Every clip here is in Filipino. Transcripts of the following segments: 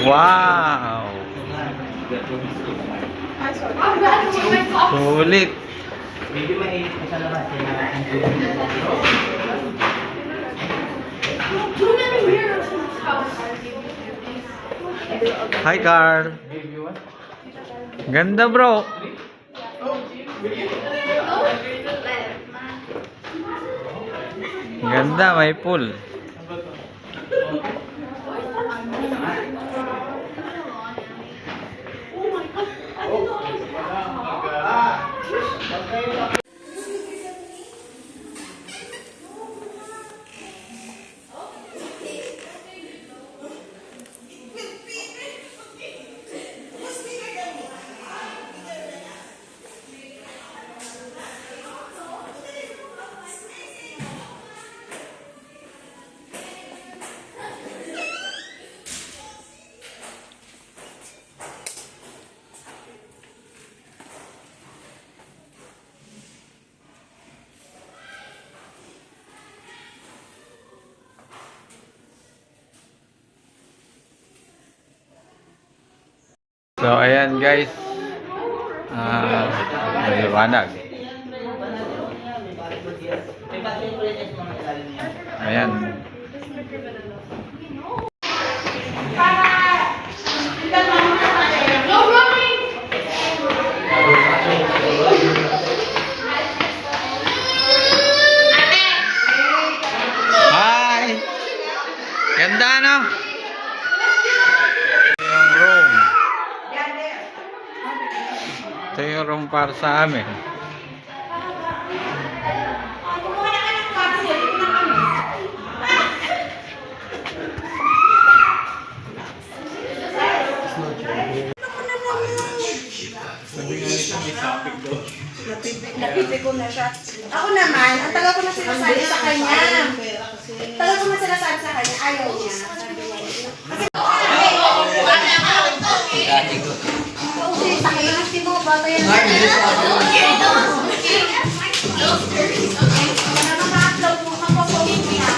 Wow! Sulit! Medyo mainit ko sa labas. Hi, Carl! Ganda, bro! Ganda, may pool. So, ayan guys. Maliwanag. Ayan. Hi! Ganda, no? Yung room. Ito yung room para sa amin. Napipi ko na siya. Ako naman, ang tagal ko na sinasabi sa kanya. Tagal ko na sinasabi sa kanya, ayaw niya. Sabi niya. Kasi sakit mo, bata yan. Nakaka-upload mo, kapapost niya.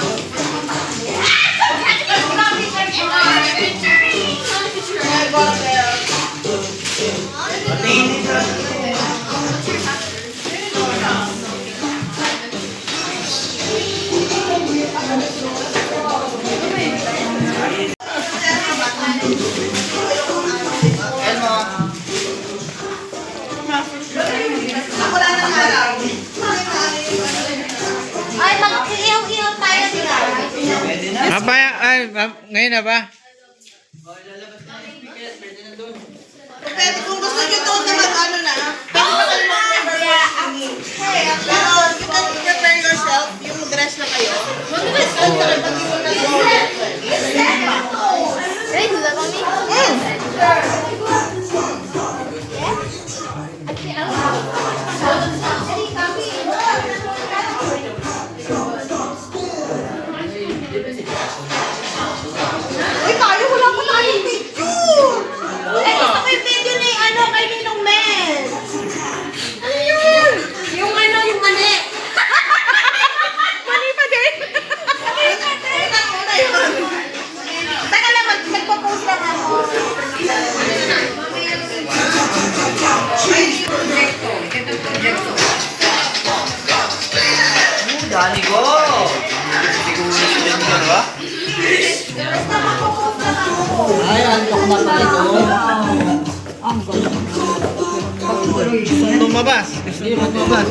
Ay, mag-ihaw-ihaw tayo sila. Ngayon na ba? Pwede kung gusto nyo doon na mag-ano na. Hey, pero you can prepare yourself. Yung dress na kayo. Mag-dress ka na rin. Ready to love on me? Uy, tayo, wala pa tayong picture. Eh, gusto ko yung video ni, kay Ninong Mel. Ano yun? Yung yung mani. Mani pa din. Mani pa din. Una yun. Taka lang, magpo-post lang ako. Dali ko! Hindi ko muna siya din yun, ba? Basta magpo-post lang ako. Ay, antok na pa ito. Lumabas. Hindi, lumabas.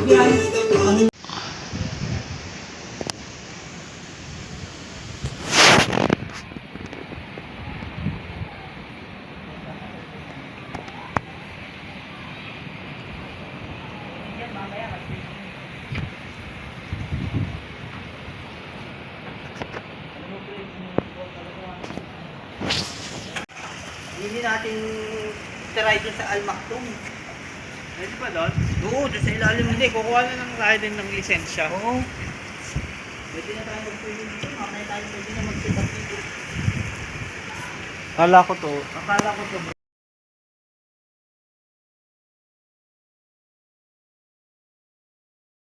Hindi natin try dun sa Al Maktoum. Pwede ba doon? Oo, dun sa ilalim. Hindi, kukuha na lang tayo din ng lisensya. Oo. Pwede na tayo mag-swimming dito. Mamaya tayo pwede na mag-sit up dito. Kala ko to. Akala ko to.